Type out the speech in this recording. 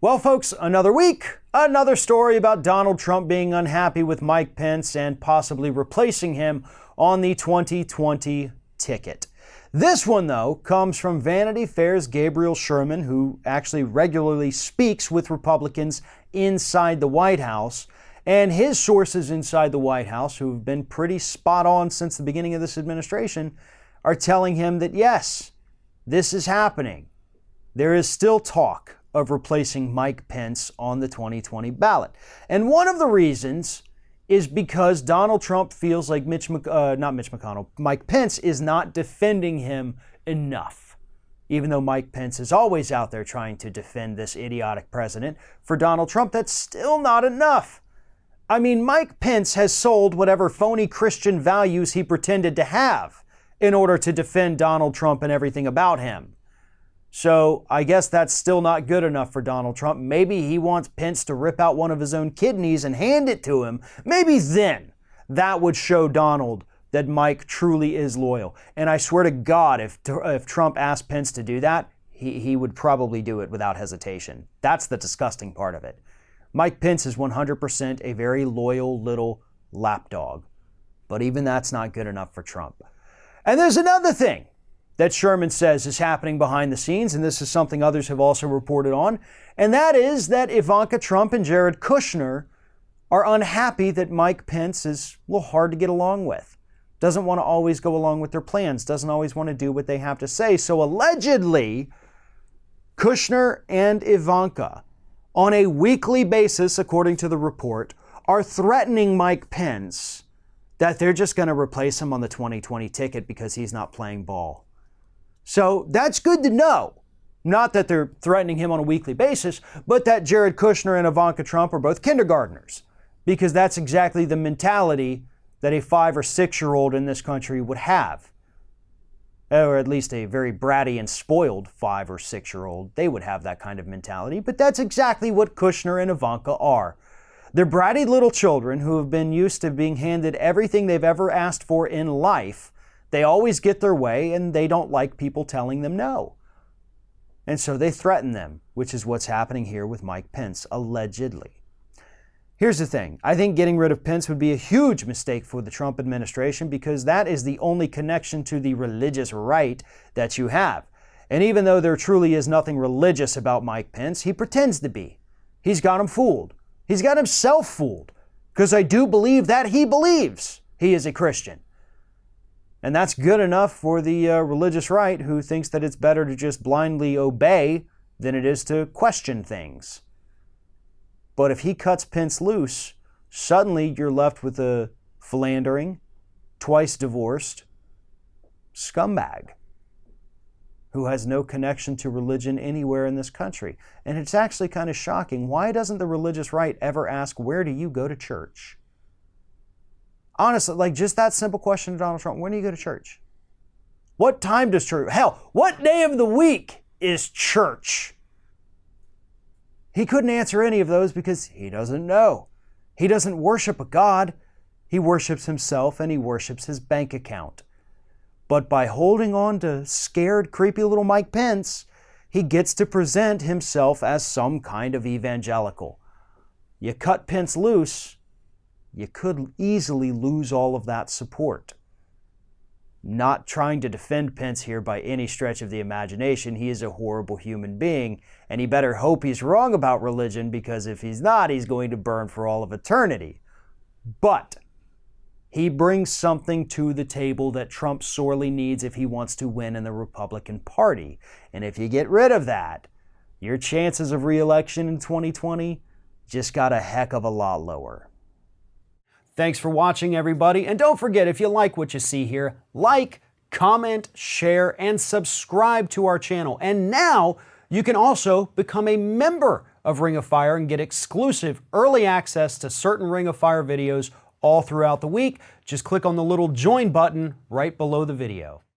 Well, folks, another week, another story about Donald Trump being unhappy with Mike Pence and possibly replacing him on the 2020 ticket. This one, though, comes from Vanity Fair's Gabriel Sherman, who actually regularly speaks with Republicans inside the White House. And his sources inside the White House, who've been pretty spot on since the beginning of this administration, are telling him that yes, this is happening. There is still talk of replacing Mike Pence on the 2020 ballot. And one of the reasons is because Donald Trump feels like Mike Pence is not defending him enough. Even though Mike Pence is always out there trying to defend this idiotic president, for Donald Trump, that's still not enough. I mean, Mike Pence has sold whatever phony Christian values he pretended to have in order to defend Donald Trump and everything about him. So I guess that's still not good enough for Donald Trump. Maybe he wants Pence to rip out one of his own kidneys and hand it to him. Maybe then that would show Donald that Mike truly is loyal. And I swear to God, if Trump asked Pence to do that, he would probably do it without hesitation. That's the disgusting part of it. Mike Pence is 100% a very loyal little lapdog. But even that's not good enough for Trump. And there's another thing that Sherman says is happening behind the scenes, and this is something others have also reported on, and that is that Ivanka Trump and Jared Kushner are unhappy that Mike Pence is a little hard to get along with. Doesn't want to always go along with their plans, doesn't always want to do what they have to say. So allegedly, Kushner and Ivanka, on a weekly basis, according to the report, are threatening Mike Pence that they're just going to replace him on the 2020 ticket because he's not playing ball. So that's good to know. Not that they're threatening him on a weekly basis, but that Jared Kushner and Ivanka Trump are both kindergartners, because that's exactly the mentality that a 5 or 6-year-old in this country would have. Or at least a very bratty and spoiled 5 or 6-year-old. They would have that kind of mentality, but that's exactly what Kushner and Ivanka are. They're bratty little children who have been used to being handed everything they've ever asked for in life. They always get their way, and they don't like people telling them no. And so they threaten them, which is what's happening here with Mike Pence, allegedly. Here's the thing. I think getting rid of Pence would be a huge mistake for the Trump administration, because that is the only connection to the religious right that you have. And even though there truly is nothing religious about Mike Pence, he pretends to be. He's got him fooled. He's got himself fooled, because I do believe that he believes he is a Christian. And that's good enough for the religious right, who thinks that it's better to just blindly obey than it is to question things. But if he cuts Pence loose, suddenly you're left with a philandering, twice divorced scumbag who has no connection to religion anywhere in this country. And it's actually kind of shocking. Why doesn't the religious right ever ask, where do you go to church? Honestly, like just that simple question to Donald Trump, when do you go to church? What time does church? Hell, what day of the week is church? He couldn't answer any of those because he doesn't know. He doesn't worship a God. He worships himself and he worships his bank account. But by holding on to scared, creepy little Mike Pence, he gets to present himself as some kind of evangelical. You cut Pence loose, you could easily lose all of that support. Not trying to defend Pence here by any stretch of the imagination. He is a horrible human being, and he better hope he's wrong about religion, because if he's not, he's going to burn for all of eternity. But he brings something to the table that Trump sorely needs if he wants to win in the Republican Party. And if you get rid of that, your chances of re-election in 2020 just got a heck of a lot lower. Thanks for watching, everybody. And don't forget, if you like what you see here, like, comment, share, and subscribe to our channel. And now you can also become a member of Ring of Fire and get exclusive early access to certain Ring of Fire videos all throughout the week. Just click on the little join button right below the video.